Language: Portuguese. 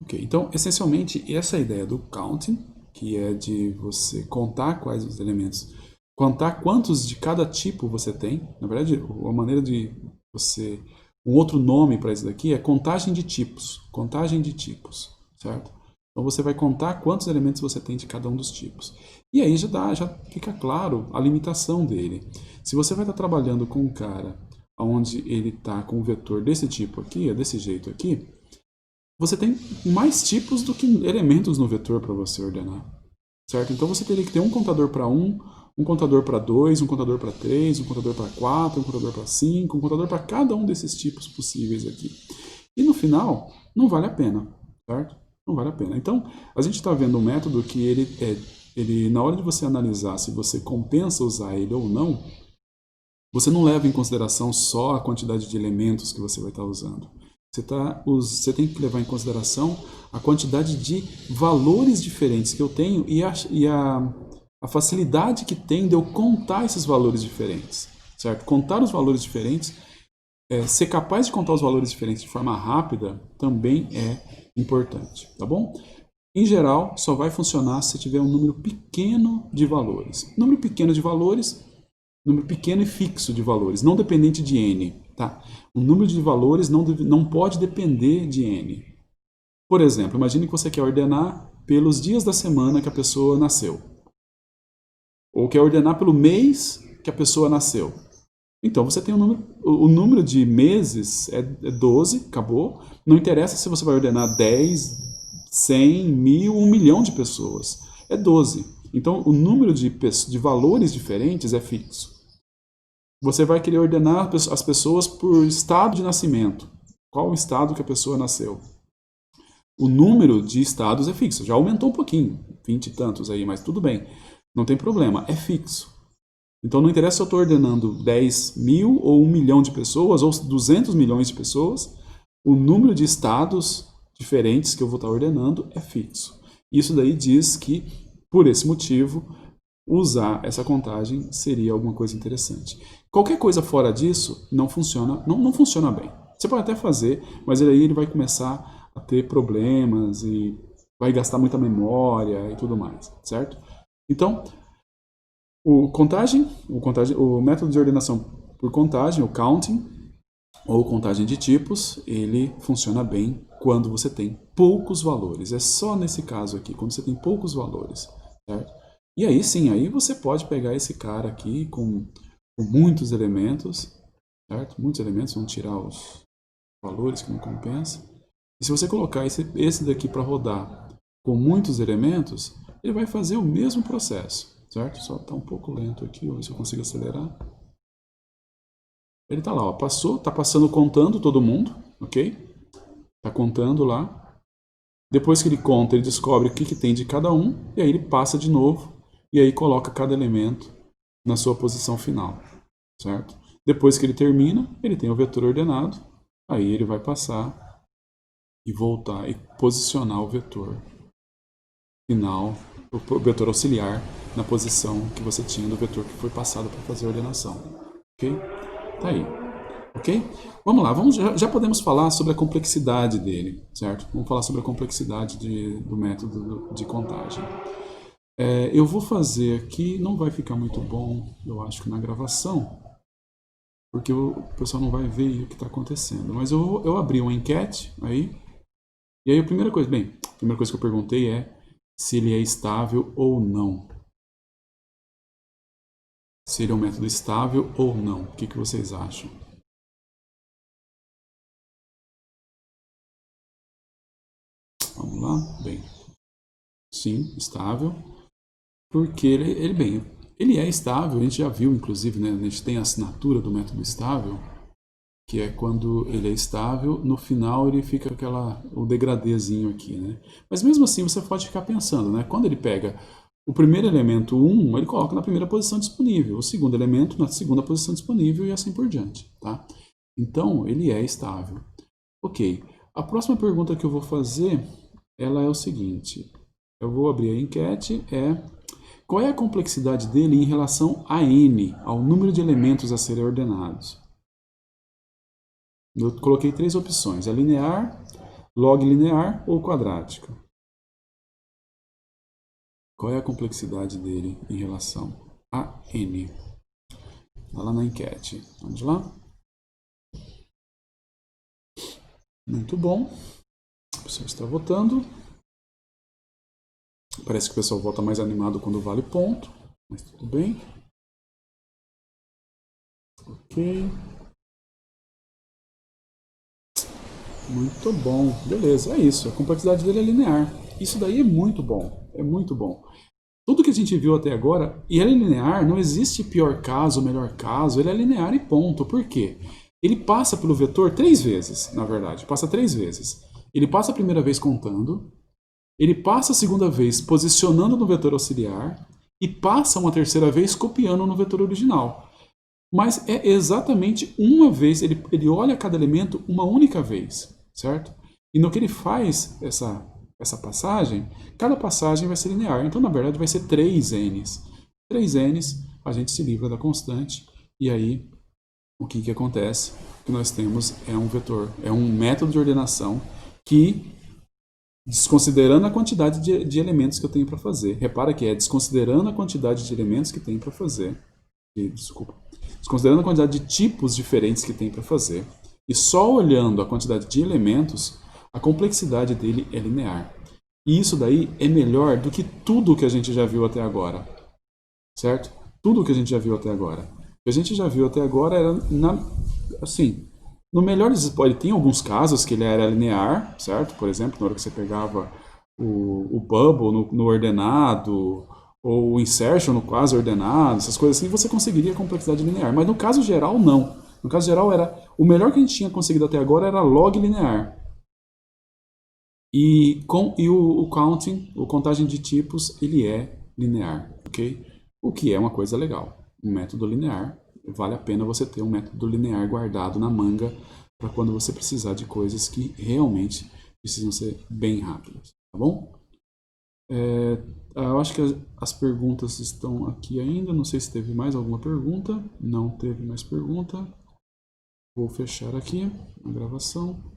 Ok, então, essencialmente, essa é a ideia do counting, que é de você contar quais os elementos, contar quantos de cada tipo você tem. Na verdade, a maneira de você... Um outro nome para isso daqui é contagem de tipos, certo? Então você vai contar quantos elementos você tem de cada um dos tipos. E aí já fica claro a limitação dele. Se você vai estar trabalhando com um cara onde ele está com um vetor desse tipo aqui, desse jeito aqui, você tem mais tipos do que elementos no vetor para você ordenar, certo? Então você teria que ter um contador para um contador para 2, um contador para 3, um contador para 4, um contador para 5, um contador para cada um desses tipos possíveis aqui. E no final, não vale a pena, certo? Não vale a pena. Então, a gente está vendo um método que ele, na hora de você analisar se você compensa usar ele ou não, você não leva em consideração só a quantidade de elementos que você vai estar usando. Você tem que levar em consideração a quantidade de valores diferentes que eu tenho a facilidade que tem de eu contar esses valores diferentes, certo? Contar os valores diferentes, ser capaz de contar os valores diferentes de forma rápida também é importante, tá bom? Em geral, só vai funcionar se tiver um número pequeno de valores. Número pequeno e fixo de valores, não dependente de n. Tá? O número de valores não pode depender de n. Por exemplo, imagine que você quer ordenar pelos dias da semana que a pessoa nasceu. Ou quer ordenar pelo mês que a pessoa nasceu. Então você tem o número de meses é 12, acabou. Não interessa se você vai ordenar 10, 100, 1000, 1 milhão de pessoas. É 12. Então o número de valores diferentes é fixo. Você vai querer ordenar as pessoas por estado de nascimento. Qual o estado que a pessoa nasceu? O número de estados é fixo. Já aumentou um pouquinho, 20 e tantos aí, mas tudo bem. Não tem problema, é fixo. Então não interessa se eu estou ordenando 10 mil ou 1 milhão de pessoas ou 200 milhões de pessoas, o número de estados diferentes que eu vou estar ordenando é fixo. Isso daí diz que, por esse motivo, usar essa contagem seria alguma coisa interessante. Qualquer coisa fora disso não funciona, não funciona bem. Você pode até fazer, mas aí ele vai começar a ter problemas e vai gastar muita memória e tudo mais, certo? Então, o método de ordenação por contagem, o counting, ou contagem de tipos, ele funciona bem quando você tem poucos valores. É só nesse caso aqui, quando você tem poucos valores, certo? E aí sim, aí você pode pegar esse cara aqui com muitos elementos, certo? Muitos elementos, vão tirar os valores que não compensa. E se você colocar esse daqui para rodar com muitos elementos, ele vai fazer o mesmo processo, certo? Só está um pouco lento aqui, vamos ver se eu consigo acelerar. Ele está lá, ó, está passando contando todo mundo, ok? Está contando lá. Depois que ele conta, ele descobre o que tem de cada um, e aí ele passa de novo, e aí coloca cada elemento na sua posição final, certo? Depois que ele termina, ele tem o vetor ordenado, aí ele vai passar e voltar e posicionar o vetor final, o vetor auxiliar, na posição que você tinha do vetor que foi passado para fazer a ordenação, ok? Tá aí. Ok? Vamos lá, já podemos falar sobre a complexidade dele, certo? Vamos falar sobre a complexidade do método de contagem. Eu vou fazer aqui, não vai ficar muito bom, eu acho que na gravação, porque o pessoal não vai ver o que está acontecendo. Mas eu abri uma enquete aí, e aí a primeira coisa que eu perguntei é se ele é estável ou não. Se ele é um método estável ou não. O que vocês acham? Vamos lá? Bem, sim, estável. Porque ele é estável, a gente já viu, inclusive, né, a gente tem a assinatura do método estável, que é quando ele é estável, no final ele fica o degradêzinho aqui, né? Mas mesmo assim você pode ficar pensando, né? Quando ele pega o primeiro elemento 1, ele coloca na primeira posição disponível, o segundo elemento na segunda posição disponível e assim por diante, tá? Então, ele é estável. Ok, a próxima pergunta que eu vou fazer, ela é o seguinte, eu vou abrir a enquete, qual é a complexidade dele em relação a n, ao número de elementos a serem ordenados? Eu coloquei 3 opções, é linear, Log linear ou quadrática? Qual é a complexidade dele em relação a n? Vai lá na enquete. Vamos lá? Muito bom. O pessoal está votando. Parece que o pessoal vota mais animado quando vale ponto, mas tudo bem. Ok. Muito bom. Beleza, é isso. A complexidade dele é linear. Isso daí é muito bom. É muito bom. Tudo que a gente viu até agora, e ele é linear, não existe pior caso, melhor caso, ele é linear e ponto. Por quê? Ele passa pelo vetor 3 vezes, na verdade. Passa 3 vezes. Ele passa a primeira vez contando, ele passa a segunda vez posicionando no vetor auxiliar e passa uma terceira vez copiando no vetor original. Mas é exatamente uma vez, ele olha cada elemento uma única vez, certo? E no que ele faz essa passagem, cada passagem vai ser linear. Então, na verdade, vai ser 3n's. 3n's, a gente se livra da constante, e aí o que acontece? O que nós temos é um vetor, é um método de ordenação que, desconsiderando a quantidade de elementos que eu tenho para fazer, repara que é desconsiderando a quantidade de elementos que tem para fazer, desculpa, desconsiderando a quantidade de tipos diferentes que tem para fazer, e só olhando a quantidade de elementos, a complexidade dele é linear. E isso daí é melhor do que tudo que a gente já viu até agora. Certo? Tudo que a gente já viu até agora. O que a gente já viu até agora era, assim, no melhor dos hipóteses, tem alguns casos que ele era linear, certo? Por exemplo, na hora que você pegava o bubble no ordenado, ou o insertion no quase ordenado, essas coisas assim, você conseguiria complexidade linear. Mas no caso geral, não. No caso geral, o melhor que a gente tinha conseguido até agora era log linear. E o counting, o contagem de tipos, ele é linear, ok? O que é uma coisa legal. Um método linear, vale a pena você ter um método linear guardado na manga para quando você precisar de coisas que realmente precisam ser bem rápidas, tá bom? Eu acho que as perguntas estão aqui ainda, não sei se teve mais alguma pergunta. Não teve mais pergunta. Vou fechar aqui a gravação.